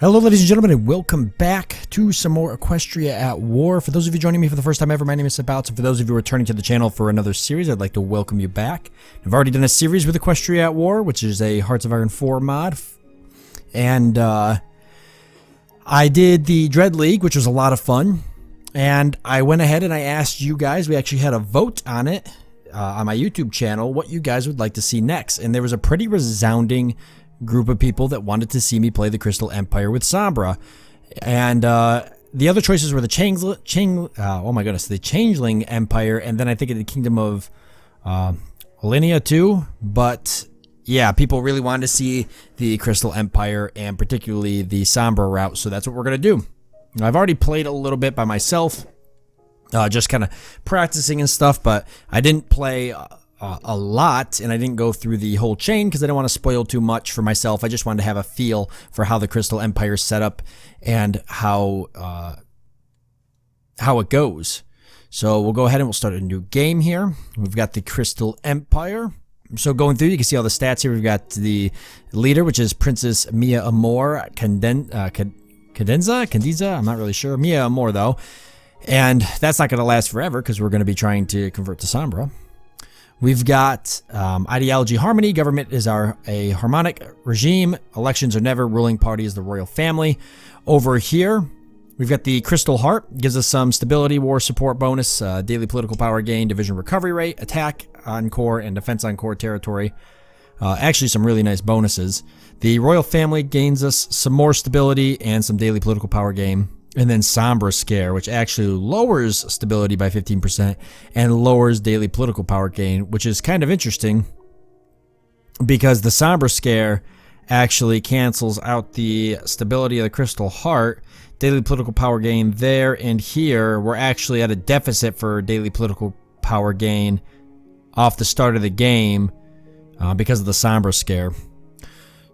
Hello ladies and gentlemen, and welcome back to some more Equestria at War. For those of you joining me for the first time ever, my name is Sabouts, and for those of you returning to the channel for another series, I'd like to welcome you back. I've already done a series with Equestria at War, which is a Hearts of Iron 4 mod, and I did the Dread League, which was a lot of fun, and I went ahead and I asked you guys, we actually had a vote on it on my YouTube channel, what you guys would like to see next, and there was a pretty resounding group of people that wanted to see me play the Crystal Empire with Sombra. And the other choices were the the Changeling Empire, and then I think the Kingdom of Alinea too. But yeah, people really wanted to see the Crystal Empire and particularly the Sombra route, so that's what we're gonna do. I've already played a little bit by myself, just kind of practicing and stuff, but I didn't play a lot, and I didn't go through the whole chain because I didn't want to spoil too much for myself. I just wanted to have a feel for how the Crystal Empire is set up and how it goes. So we'll go ahead and we'll start a new game here. We've got the Crystal Empire. So going through, you can see all the stats here. We've got the leader, which is Princess Mia Amor Candenza. I'm not really sure. Mia Amor though, and that's not going to last forever because we're going to be trying to convert to Sombra. We've got ideology harmony. Government is a harmonic regime. Elections are never. Ruling party is the royal family. Over here, we've got the Crystal Heart. Gives us some stability, war support bonus, daily political power gain, division recovery rate, attack on core, and defense on core territory. Actually, some really nice bonuses. The royal family gains us some more stability and some daily political power gain. And then Sombra Scare, which actually lowers stability by 15% and lowers daily political power gain, which is kind of interesting because the Sombra Scare actually cancels out the stability of the Crystal Heart. Daily political power gain there and here, we're actually at a deficit for daily political power gain off the start of the game because of the Sombra Scare.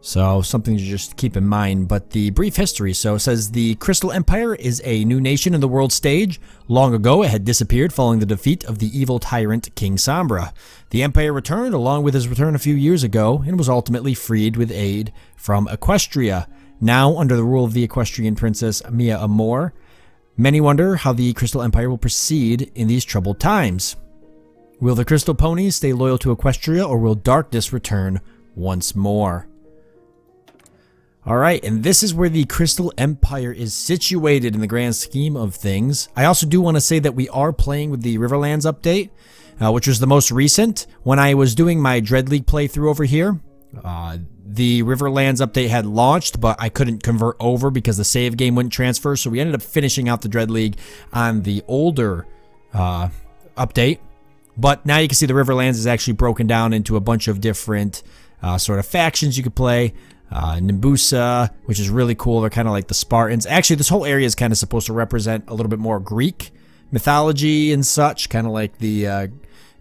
So something to just keep in mind. But the brief history, so it says the Crystal Empire is a new nation in the world stage. Long ago it had disappeared following the defeat of the evil tyrant King Sombra. The Empire returned along with his return a few years ago and was ultimately freed with aid from Equestria. Now under the rule of the Equestrian Princess Mia Amor, many wonder how the Crystal Empire will proceed in these troubled times. Will the Crystal Ponies stay loyal to Equestria, or will darkness return once more? Alright, and this is where the Crystal Empire is situated in the grand scheme of things. I also do want to say that we are playing with the Riverlands update, which was the most recent. When I was doing my Dread League playthrough over here, the Riverlands update had launched, but I couldn't convert over because the save game wouldn't transfer, so we ended up finishing out the Dread League on the older update. But now you can see the Riverlands is actually broken down into a bunch of different sort of factions you could play. Nimbusa, which is really cool. They're kind of like the Spartans. Actually, this whole area is kind of supposed to represent a little bit more Greek mythology and such, kind of like the,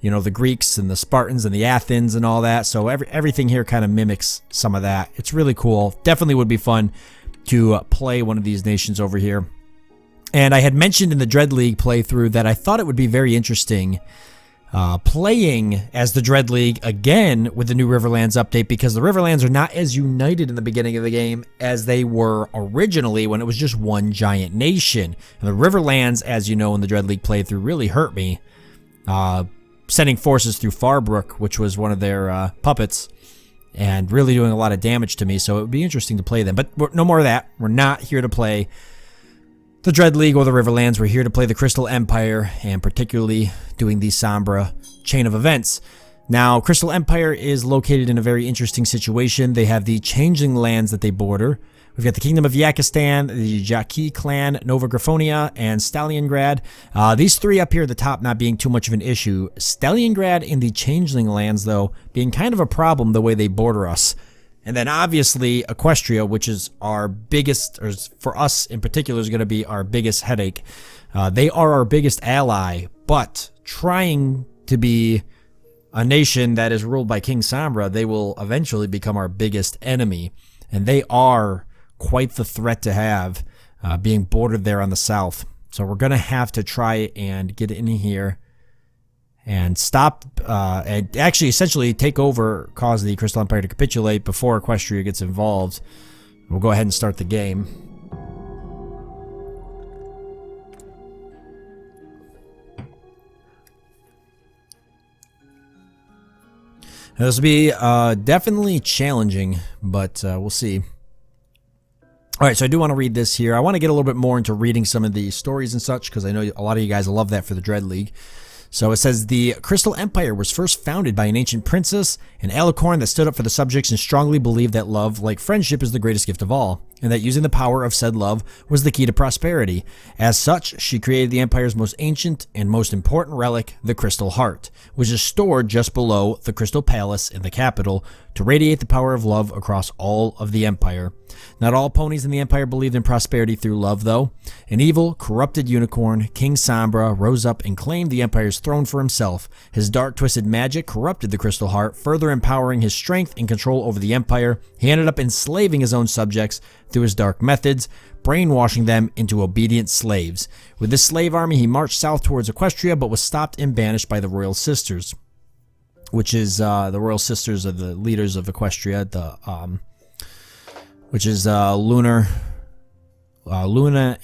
the Greeks and the Spartans and the Athens and all that. So everything here kind of mimics some of that. It's really cool. Definitely would be fun to play one of these nations over here. And I had mentioned in the Dread League playthrough that I thought it would be very interesting playing as the Dread League again with the new Riverlands update, because the Riverlands are not as united in the beginning of the game as they were originally when it was just one giant nation. And the Riverlands, as you know in the Dread League playthrough, really hurt me, sending forces through Farbrook, which was one of their puppets, and really doing a lot of damage to me, so it would be interesting to play them. But no more of that. We're not here to play the Dread League or the Riverlands. We're here to play the Crystal Empire, and particularly doing the Sombra chain of events. Now, Crystal Empire is located in a very interesting situation. They have the Changeling lands that they border. We've got the Kingdom of Yakistan, the Jaki clan, Nova Graphonia, and Stalliongrad. These three up here at the top not being too much of an issue. Stalliongrad and the Changeling lands, though, being kind of a problem the way they border us. And then obviously Equestria, which is our biggest, or for us in particular, is going to be our biggest headache. They are our biggest ally, but trying to be a nation that is ruled by King Sombra, they will eventually become our biggest enemy. And they are quite the threat to have, being bordered there on the south. So we're going to have to try and get in here and stop, and actually essentially take over, cause the Crystal Empire to capitulate before Equestria gets involved. We'll go ahead and start the game. This will be definitely challenging, but we'll see. All right, so I do want to read this here. I want to get a little bit more into reading some of the stories and such, because I know a lot of you guys love that for the Dread League. So it says, the Crystal Empire was first founded by an ancient princess, an alicorn that stood up for the subjects and strongly believed that love, like friendship, is the greatest gift of all, and that using the power of said love was the key to prosperity. As such, she created the Empire's most ancient and most important relic, the Crystal Heart, which is stored just below the Crystal Palace in the capital to radiate the power of love across all of the Empire. Not all ponies in the Empire believed in prosperity through love, though. An evil, corrupted unicorn, King Sombra, rose up and claimed the Empire's throne for himself. His dark, twisted magic corrupted the Crystal Heart, further empowering his strength and control over the Empire. He ended up enslaving his own subjects through his dark methods, brainwashing them into obedient slaves. With this slave army, he marched south towards Equestria, but was stopped and banished by the Royal Sisters, which is the Royal Sisters of the leaders of Equestria, which is Luna,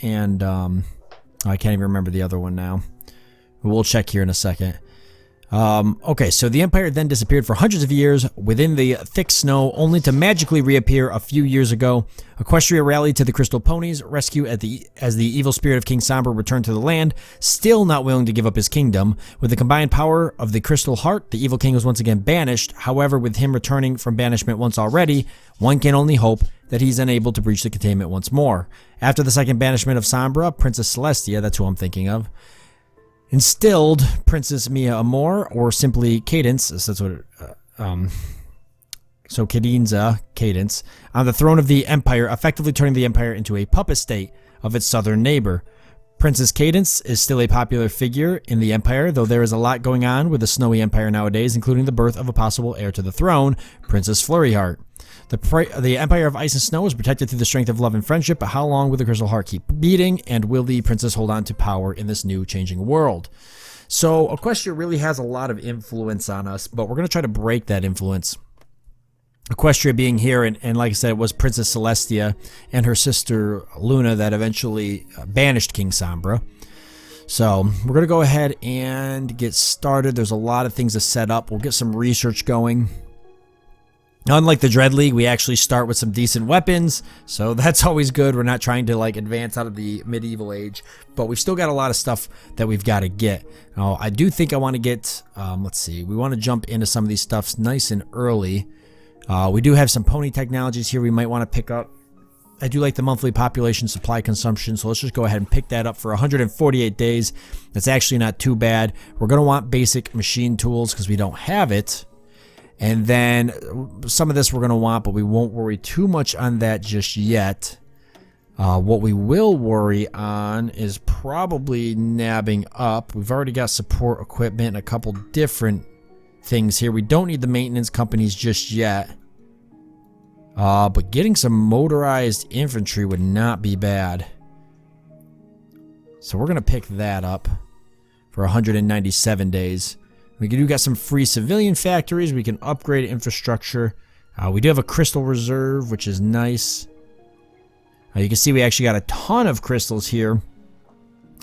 and I can't even remember the other one now. We'll check here in a second. Okay, so the Empire then disappeared for hundreds of years within the thick snow, only to magically reappear a few years ago. Equestria rallied to the Crystal Ponies' rescue as the evil spirit of King Sombra returned to the land, still not willing to give up his kingdom. With the combined power of the Crystal Heart, the evil king was once again banished. However, with him returning from banishment once already, one can only hope that he's unable to breach the containment once more. After the second banishment of Sombra, Princess Celestia, that's who I'm thinking of, instilled Princess Mia Amor, or simply Cadence, that's what so Cadenza, Cadence, on the throne of the Empire, effectively turning the Empire into a puppet state of its southern neighbor. Princess Cadence is still a popular figure in the Empire, though there is a lot going on with the Snowy Empire nowadays, including the birth of a possible heir to the throne, Princess Flurryheart. The Empire of Ice and Snow is protected through the strength of love and friendship, but how long will the Crystal Heart keep beating, and will the princess hold on to power in this new changing world? So Equestria really has a lot of influence on us, but we're going to try to break that influence. Equestria being here, and like I said, it was Princess Celestia and her sister Luna that eventually banished King Sombra. So we're going to go ahead and get started. There's a lot of things to set up. We'll get some research going. Unlike the Dread League, we actually start with some decent weapons, so that's always good. We're not trying to like advance out of the medieval age, but we've still got a lot of stuff that we've got to get. Now, I do think I want to get, let's see, we want to jump into some of these stuffs nice and early. We do have some pony technologies here we might want to pick up. I do like the monthly population supply consumption, so let's just go ahead and pick that up for 148 days. That's actually not too bad. We're going to want basic machine tools because we don't have it. And then some of this we're going to want, but we won't worry too much on that just yet. What we will worry on is probably nabbing up. We've already got support equipment and a couple different things here. We don't need the maintenance companies just yet. But getting some motorized infantry would not be bad. So we're going to pick that up for 197 days. We do got some free civilian factories. We can upgrade infrastructure. We do have a crystal reserve, which is nice. You can see we actually got a ton of crystals here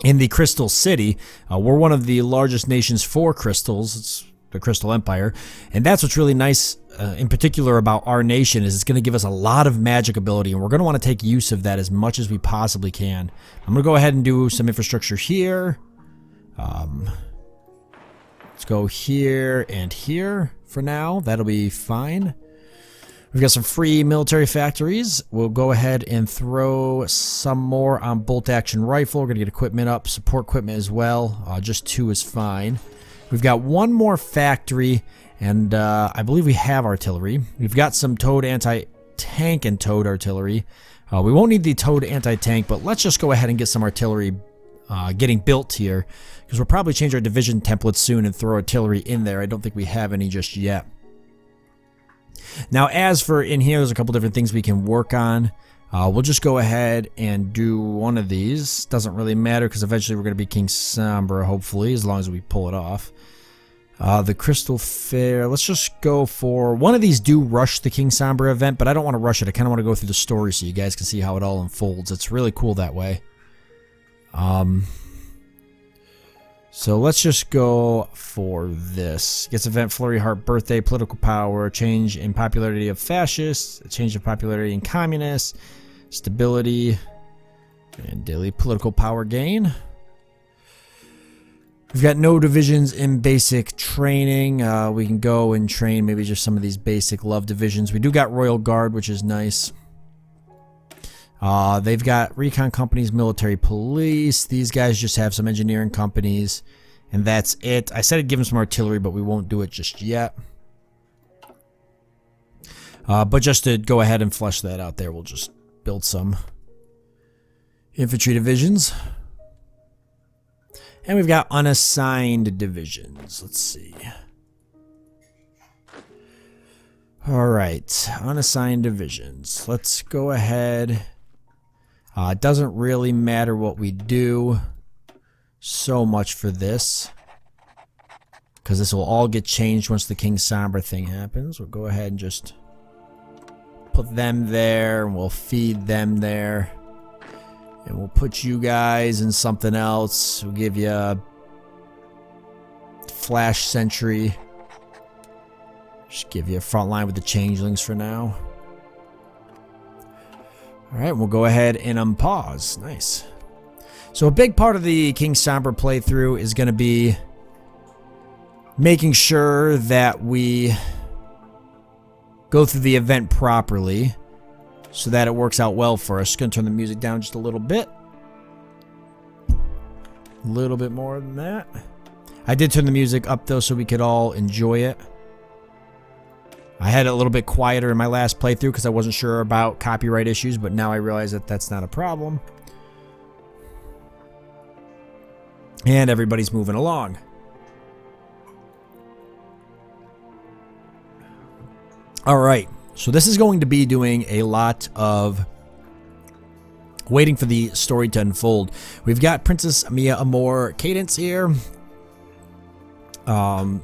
in the Crystal City. We're one of the largest nations for crystals. It's the Crystal Empire. And that's what's really nice in particular about our nation is it's going to give us a lot of magic ability. And we're going to want to take use of that as much as we possibly can. I'm going to go ahead and do some infrastructure here. Let's go here and here for now. That'll be fine. We've got some free military factories. We'll go ahead and throw some more on bolt action rifle. We're going to get equipment up, support equipment as well. Just 2 is fine. We've got one more factory, and I believe we have artillery. We've got some towed anti-tank and towed artillery. We won't need the towed anti-tank, but let's just go ahead and get some artillery getting built here, because we'll probably change our division templates soon and throw artillery in there. I don't think we have any just yet. Now, as for in here, there's a couple different things we can work on. We'll just go ahead and do one of these. Doesn't really matter because eventually we're going to be King Sombra, hopefully, as long as we pull it off. The Crystal Fair. Let's just go for... One of these do rush the King Sombra event, but I don't want to rush it. I kind of want to go through the story so you guys can see how it all unfolds. It's really cool that way. So let's just go for this. Gets event Flurry Heart birthday, political power, change in popularity of fascists, change of popularity in communists, stability, and daily political power gain. We've got no divisions in basic training. We can go and train maybe just some of these basic love divisions. We do got Royal Guard, which is nice. They've got recon companies, military police. These guys just have some engineering companies, and that's it. I said I'd give them some artillery, but we won't do it just yet. But just to go ahead and flesh that out there, we'll just build some infantry divisions. And we've got unassigned divisions. Let's see. Alright, unassigned divisions. Let's go ahead. It doesn't really matter what we do so much for this, because this will all get changed once the King Sombra thing happens. We'll go ahead and just put them there, and we'll feed them there. And we'll put you guys in something else. We'll give you a Flash Sentry. Just give you a front line with the changelings for now. Alright, we'll go ahead and unpause. Nice. So a big part of the King Sombra playthrough is going to be making sure that we go through the event properly, so that it works out well for us. Just going to turn the music down just a little bit. A little bit more than that. I did turn the music up, though, so we could all enjoy it. I had it a little bit quieter in my last playthrough because I wasn't sure about copyright issues, but now I realize that that's not a problem. And everybody's moving along. All right. So this is going to be doing a lot of waiting for the story to unfold. We've got Princess Mia Amor Cadence here. So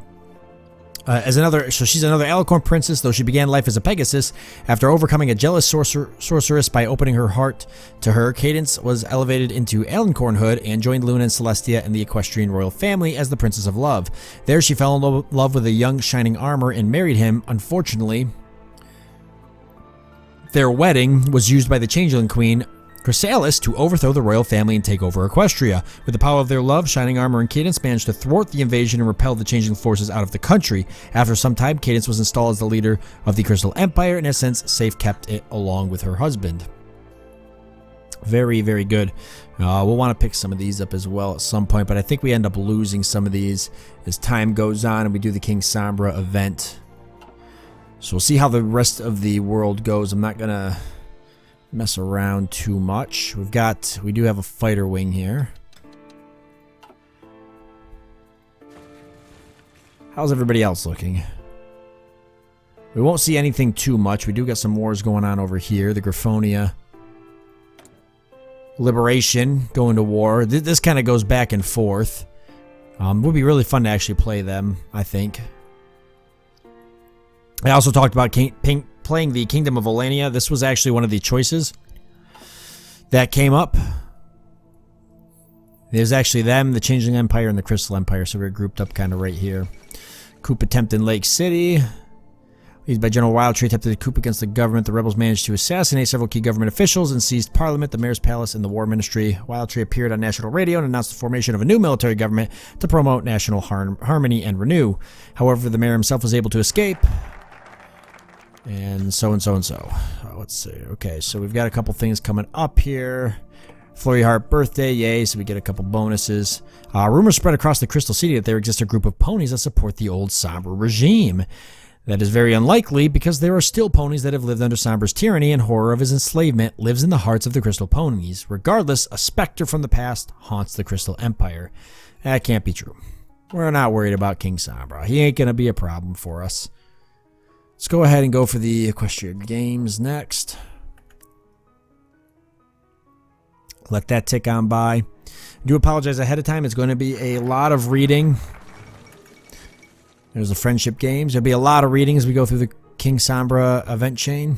she's another Alicorn princess, though she began life as a Pegasus. After overcoming a jealous sorceress by opening her heart to her, Cadence was elevated into Alicornhood and joined Luna and Celestia in the Equestrian royal family as the Princess of Love. There she fell in love with a young Shining Armor and married him. Unfortunately, their wedding was used by the Changeling Queen, Chrysalis, to overthrow the royal family and take over Equestria. With the power of their love, Shining Armor and Cadence managed to thwart the invasion and repel the Changeling forces out of the country. After some time, Cadence was installed as the leader of the Crystal Empire and has since safe-kept it along with her husband. Very, very good. We'll want to pick some of these up as well at some point, but I think we end up losing some of these as time goes on and we do the King Sombra event. So we'll see how the rest of the world goes. I'm not going to mess around too much. We do have a fighter wing here. How's everybody else looking? We won't see anything too much. We do got some wars going on over here. The Griffonia Liberation going to war. This kind of goes back and forth. Would be really fun to actually play them, I think. I also talked about playing the Kingdom of Olania. This was actually one of the choices that came up. There's actually them, the Changeling Empire, and the Crystal Empire, so we're grouped up kind of right here. Coup attempt in Lake City. Lead by General Wildtree attempted a coup against the government. The rebels managed to assassinate several key government officials and seized Parliament, the Mayor's Palace, and the War Ministry. Wildtree appeared on national radio and announced the formation of a new military government to promote national harmony and renew. However, the mayor himself was able to escape. And so and so and so. Let's see. Okay, so we've got a couple things coming up here. Flurry Heart birthday, yay, so we get a couple bonuses. Rumors spread across the Crystal City that there exists a group of ponies that support the old Sombra regime. That is very unlikely because there are still ponies that have lived under Sombra's tyranny, and horror of his enslavement lives in the hearts of the Crystal Ponies. Regardless, a specter from the past haunts the Crystal Empire. That can't be true. We're not worried about King Sombra. He ain't going to be a problem for us. Let's go ahead and go for the Equestria Games next. Let that tick on by. I do apologize ahead of time. It's going to be a lot of reading. There's the friendship games. There'll be a lot of reading as we go through the King Sombra event chain.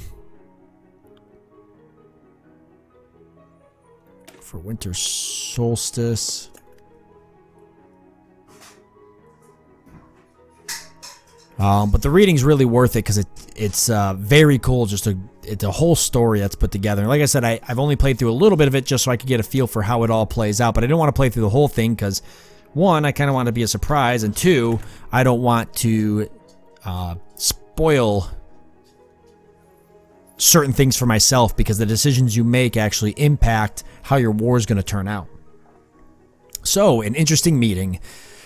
For winter solstice. But the reading's really worth it because it's very cool. It's a whole story that's put together. And like I said, I've only played through a little bit of it just so I could get a feel for how it all plays out. But I didn't want to play through the whole thing because, one, I kind of want to be a surprise, and two, I don't want to spoil certain things for myself because the decisions you make actually impact how your war is going to turn out. So, an interesting meeting.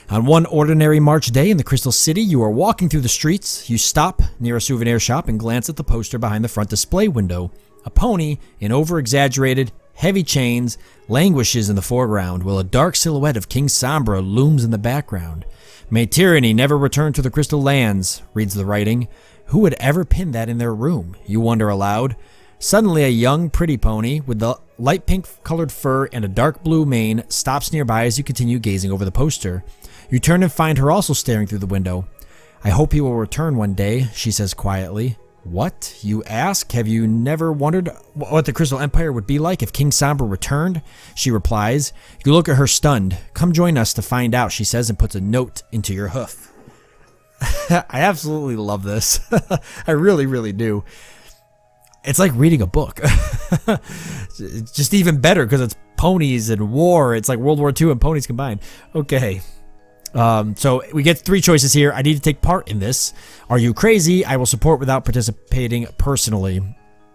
On one ordinary March day in the Crystal City, you are walking through the streets. You stop near a souvenir shop and glance at the poster behind the front display window. A pony in over-exaggerated, heavy chains languishes in the foreground, while a dark silhouette of King Sombra looms in the background. May tyranny never return to the Crystal Lands, reads the writing. Who would ever pin that in their room? You wonder aloud. Suddenly, a young, pretty pony with the light pink-colored fur and a dark blue mane stops nearby as you continue gazing over the poster. You turn and find her also staring through the window. I hope he will return one day, she says quietly. What? You ask? Have you never wondered what the Crystal Empire would be like if King Sombra returned? She replies. You look at her stunned. Come join us to find out, she says, and puts a note into your hoof. I absolutely love this. I really, really do. It's like reading a book. It's just even better because it's ponies and war. It's like World War II and ponies combined. Okay. So we get 3 choices here. I need to take part in this. Are you crazy? I will support without participating personally.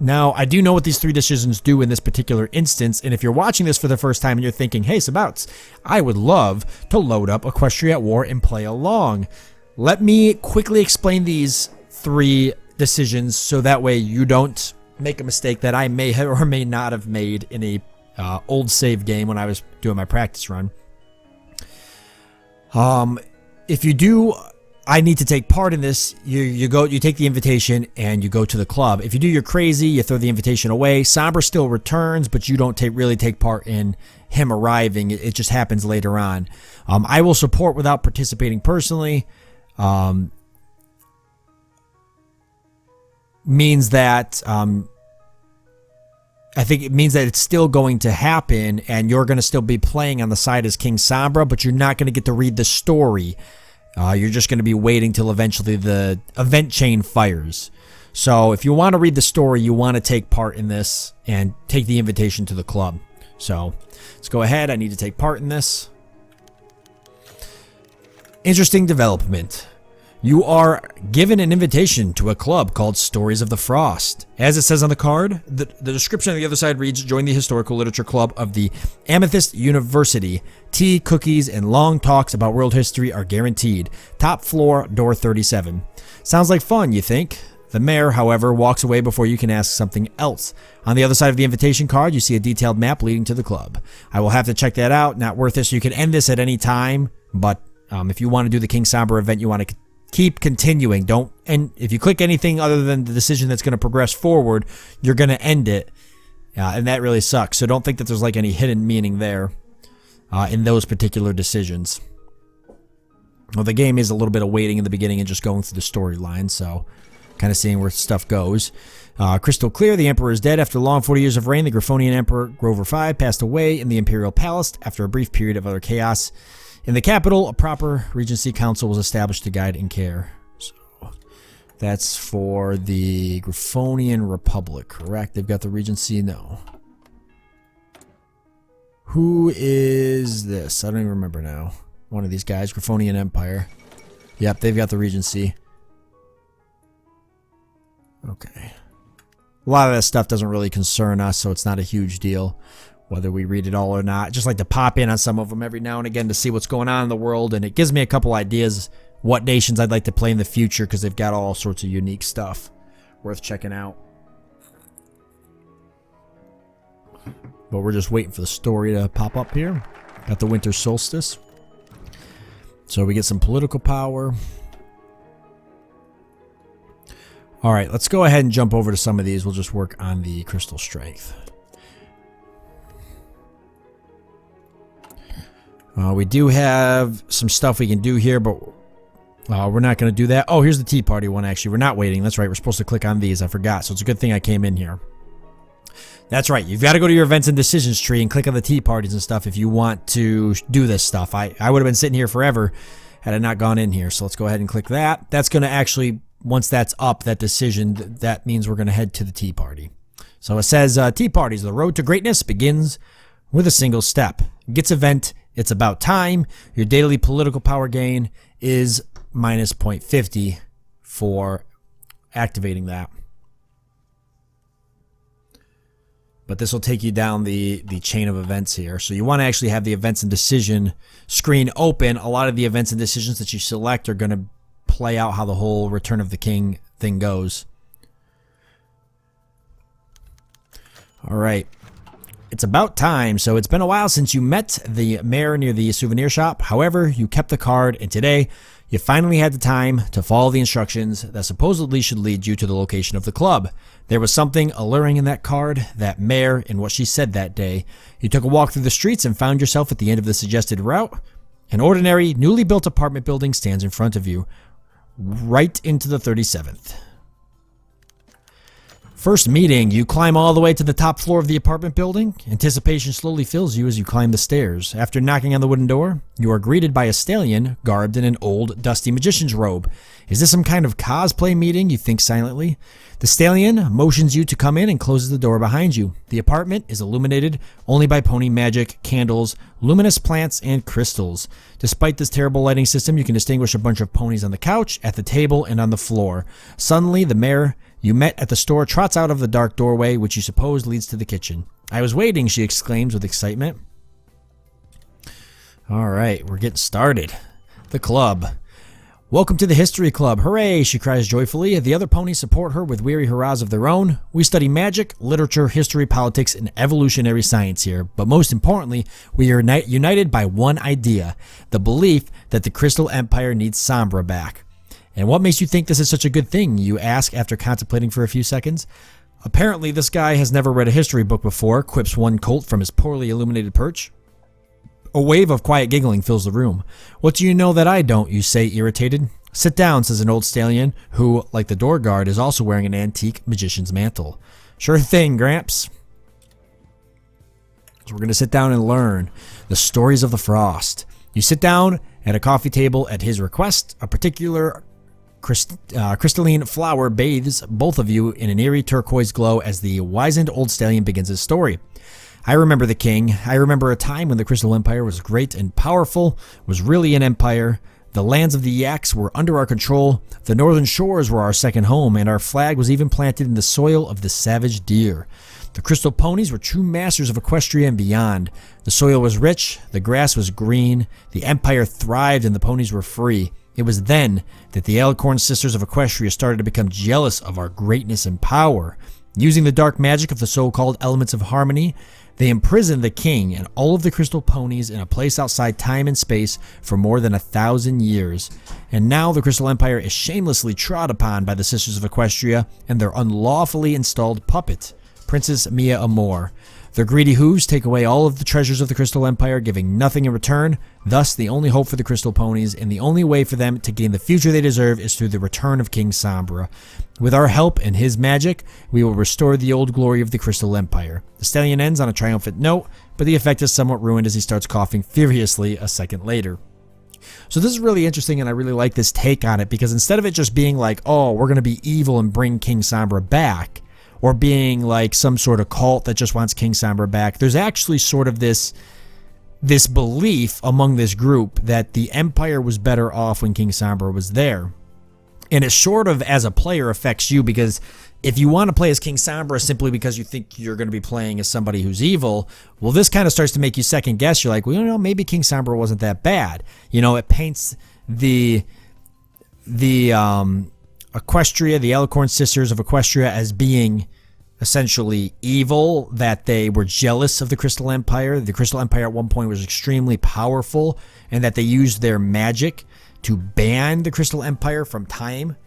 Now, I do know what these 3 decisions do in this particular instance, and if you're watching this for the first time and you're thinking, hey, Sabouts, I would love to load up Equestria at War and play along. Let me quickly explain these 3 decisions so that way you don't make a mistake that I may have or may not have made in a old save game when I was doing my practice run. If you do, I need to take part in this. You take the invitation and you go to the club. If you do, you're crazy. You throw the invitation away. Sombra still returns, but you don't really take part in him arriving. It just happens later on. I will support without participating personally. Means that I think it means that it's still going to happen and you're going to still be playing on the side as King Sombra, but you're not going to get to read the story. You're just going to be waiting till eventually the event chain fires. So if you want to read the story, you want to take part in this and take the invitation to the club. So let's go ahead. I need to take part in this. Interesting development. You are given an invitation to a club called Stories of the Frost. As it says on the card, the description on the other side reads, join the Historical Literature Club of the Amethyst University. Tea, cookies, and long talks about world history are guaranteed. Top floor, door 37. Sounds like fun, you think? The mayor, however, walks away before you can ask something else. On the other side of the invitation card, you see a detailed map leading to the club. I will have to check that out. Not worth it, so you can end this at any time, but if you want to do the King Sombra event, you want to keep continuing. And if you click anything other than the decision that's going to progress forward, you're going to end it. And that really sucks. So don't think that there's like any hidden meaning there in those particular decisions. Well, the game is a little bit of waiting in the beginning and just going through the storyline. So kind of seeing where stuff goes. Crystal clear, the Emperor is dead. After a long 40 years of reign, the Griffonian Emperor Grover V passed away in the Imperial Palace after a brief period of utter chaos. In the capital, a proper Regency Council was established to guide and care. So that's for the Griffonian Republic, correct? They've got the Regency? No. Who is this? I don't even remember now. One of these guys, Griffonian Empire. Yep, they've got the Regency. Okay. A lot of that stuff doesn't really concern us, so it's not a huge deal whether we read it all or not. Just like to pop in on some of them every now and again to see what's going on in the world, and it gives me a couple ideas what nations I'd like to play in the future because they've got all sorts of unique stuff worth checking out. But we're just waiting for the story to pop up here. Got the winter solstice. So we get some political power. All right, let's go ahead and jump over to some of these. We'll just work on the crystal strength. We do have some stuff we can do here, but We're not going to do that. Oh, here's the Tea Party one, actually. We're not waiting. That's right. We're supposed to click on these. I forgot. So it's a good thing I came in here. That's right. You've got to go to your events and decisions tree and click on the tea parties and stuff if you want to do this stuff. I would have been sitting here forever had I not gone in here. So let's go ahead and click that. That's going to actually, once that's up, that decision, that means we're going to head to the tea party. So it says, tea parties, the road to greatness begins with a single step. Gets event, it's about time. Your daily political power gain is minus 0.50 for activating that. But this will take you down the chain of events here. So you want to actually have the events and decision screen open. A lot of the events and decisions that you select are going to play out how the whole Return of the King thing goes. All right. It's about time. So it's been a while since you met the mayor near the souvenir shop. However, you kept the card, and today you finally had the time to follow the instructions that supposedly should lead you to the location of the club. There was something alluring in that card, that mare, and what she said that day. You took a walk through the streets and found yourself at the end of the suggested route. An ordinary, newly built apartment building stands in front of you, right into the 37th. First meeting, you climb all the way to the top floor of the apartment building. Anticipation slowly fills you as you climb the stairs. After knocking on the wooden door, you are greeted by a stallion garbed in an old, dusty magician's robe. Is this some kind of cosplay meeting? You think silently. The stallion motions you to come in and closes the door behind you. The apartment is illuminated only by pony magic, candles, luminous plants, and crystals. Despite this terrible lighting system, you can distinguish a bunch of ponies on the couch, at the table, and on the floor. Suddenly, the mare you met at the store trots out of the dark doorway, which you suppose leads to the kitchen. I was waiting, she exclaims with excitement. All right, we're getting started. The club. Welcome to the History Club. Hooray, she cries joyfully. The other ponies support her with weary hurrahs of their own. We study magic, literature, history, politics, and evolutionary science here. But most importantly, we are united by one idea, the belief that the Crystal Empire needs Sombra back. And what makes you think this is such a good thing, you ask after contemplating for a few seconds. Apparently, this guy has never read a history book before, quips one colt from his poorly illuminated perch. A wave of quiet giggling fills the room. What do you know that I don't, you say, irritated. Sit down, says an old stallion, who, like the door guard, is also wearing an antique magician's mantle. Sure thing, Gramps. So we're going to sit down and learn the stories of the frost. You sit down at a coffee table at his request. A particular crystalline flower bathes both of you in an eerie turquoise glow as the wizened old stallion begins his story. I remember the king. I remember a time when the Crystal Empire was great and powerful, was really an empire. The lands of the Yaks were under our control. The northern shores were our second home, and our flag was even planted in the soil of the savage deer. The Crystal Ponies were true masters of Equestria and beyond. The soil was rich, the grass was green, the empire thrived, and the ponies were free. It was then that the Alicorn sisters of Equestria started to become jealous of our greatness and power. Using the dark magic of the so-called elements of harmony, they imprisoned the king and all of the crystal ponies in a place outside time and space for more than 1,000 years. And now the Crystal Empire is shamelessly trod upon by the Sisters of Equestria and their unlawfully installed puppet, Princess Mia Amor. Their greedy hooves take away all of the treasures of the Crystal Empire, giving nothing in return. Thus, the only hope for the Crystal Ponies and the only way for them to gain the future they deserve is through the return of King Sombra. With our help and his magic, we will restore the old glory of the Crystal Empire. The stallion ends on a triumphant note, but the effect is somewhat ruined as he starts coughing furiously a second later. So this is really interesting, and I really like this take on it, because instead of it just being like, oh, we're going to be evil and bring King Sombra back, or being like some sort of cult that just wants King Sombra back, there's actually sort of this belief among this group that the Empire was better off when King Sombra was there. And it sort of, as a player, affects you, because if you want to play as King Sombra simply because you think you're going to be playing as somebody who's evil, well, this kind of starts to make you second guess. You're like, well, you know, maybe King Sombra wasn't that bad. You know, it paints the Equestria, the Alicorn sisters of Equestria, as being essentially evil, that they were jealous of the Crystal Empire. The Crystal Empire at one point was extremely powerful, and that they used their magic to ban the Crystal Empire from time.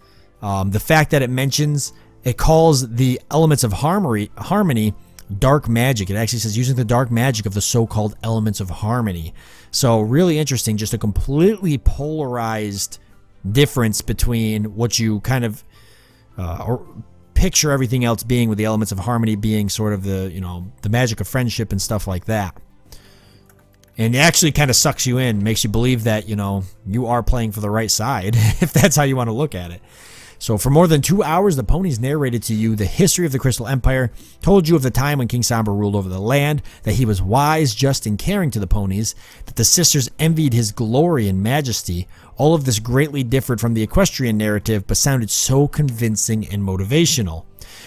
The fact that it calls the elements of harmony dark magic. It actually says using the dark magic of the so-called elements of harmony. So really interesting, just a completely polarized difference between what you kind of or picture everything else being, with the elements of harmony being sort of the, you know, the magic of friendship and stuff like that. And it actually kind of sucks you in, makes you believe that, you know, you are playing for the right side, if that's how you want to look at it. So for more than 2 hours, the ponies narrated to you the history of the Crystal Empire, told you of the time when King Sombra ruled over the land, that he was wise, just, and caring to the ponies, that the sisters envied his glory and majesty. All of this greatly differed from the equestrian narrative, but sounded so convincing and motivational.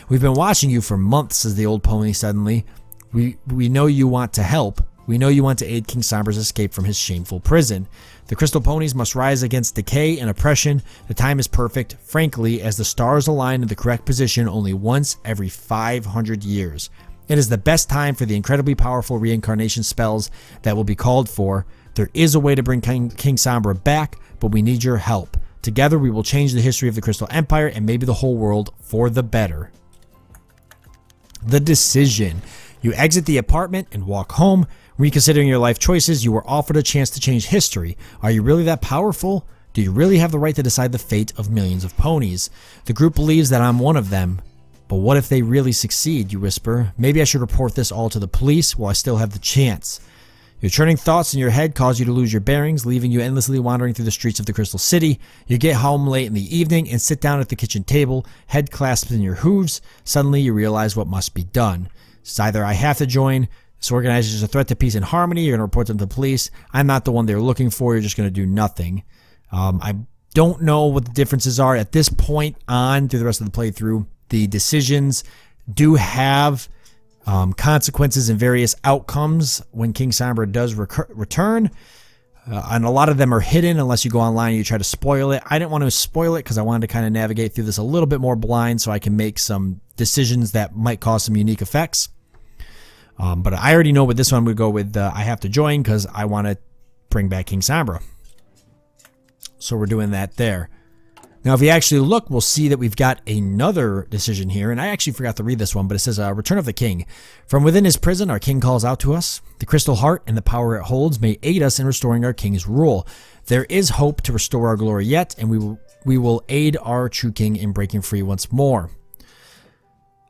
We've been watching you for months, says the old pony suddenly. We know you want to help. We know you want to aid King Sombra's escape from his shameful prison. The crystal ponies must rise against decay and oppression. The time is perfect, frankly, as the stars align in the correct position only once every 500 years. It is the best time for the incredibly powerful reincarnation spells that will be called for. There is a way to bring King Sombra back, but we need your help. Together we will change the history of the Crystal Empire and maybe the whole world for the better. The decision. You exit the apartment and walk home. Reconsidering your life choices, you were offered a chance to change history. Are you really that powerful? Do you really have the right to decide the fate of millions of ponies? The group believes that I'm one of them. But what if they really succeed, you whisper? Maybe I should report this all to the police while I still have the chance. Your churning thoughts in your head cause you to lose your bearings, leaving you endlessly wandering through the streets of the Crystal City. You get home late in the evening and sit down at the kitchen table, head clasped in your hooves. Suddenly you realize what must be done. It's either I have to join this organization as a threat to peace and harmony, you're going to report them to the police. I'm not the one they're looking for, you're just going to do nothing. I don't know what the differences are at this point on through the rest of the playthrough. The decisions do have consequences and various outcomes when King Sombra does return. And a lot of them are hidden unless you go online and you try to spoil it. I didn't want to spoil it because I wanted to kind of navigate through this a little bit more blind so I can make some decisions that might cause some unique effects. But I already know with this one we'd go with I have to join because I want to bring back King Sombra. So we're doing that there. Now, if you actually look, we'll see that we've got another decision here. And I actually forgot to read this one, but it says, Return of the King. From within his prison, our king calls out to us. The crystal heart and the power it holds may aid us in restoring our king's rule. There is hope to restore our glory yet, and we will aid our true king in breaking free once more.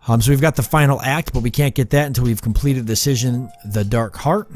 So we've got the final act, but we can't get that until we've completed the decision, the Dark Heart,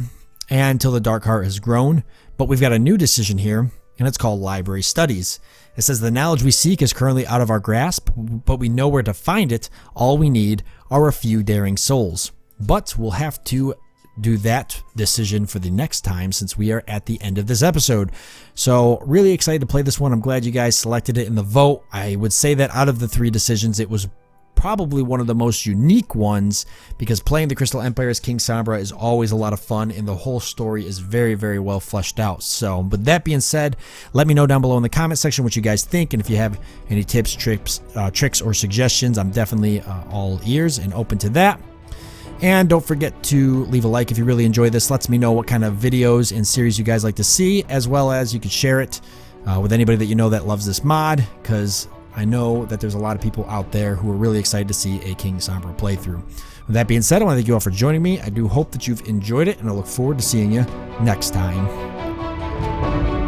and until the Dark Heart has grown. But we've got a new decision here, and it's called Library Studies. It says the knowledge we seek is currently out of our grasp, but we know where to find it. All we need are a few daring souls. But we'll have to do that decision for the next time since we are at the end of this episode. So really excited to play this one. I'm glad you guys selected it in the vote. I would say that out of the 3 decisions, it was probably one of the most unique ones because playing the Crystal Empire as King Sombra is always a lot of fun and the whole story is very, very well fleshed out. So with that being said, let me know down below in the comment section what you guys think, and if you have any tips, tricks, or suggestions, I'm definitely all ears and open to that. And don't forget to leave a like if you really enjoy this. Lets me know what kind of videos and series you guys like to see, as well as you can share it with anybody that you know that loves this mod, because I know that there's a lot of people out there who are really excited to see a King Sombra playthrough. With that being said, I want to thank you all for joining me. I do hope that you've enjoyed it, and I look forward to seeing you next time.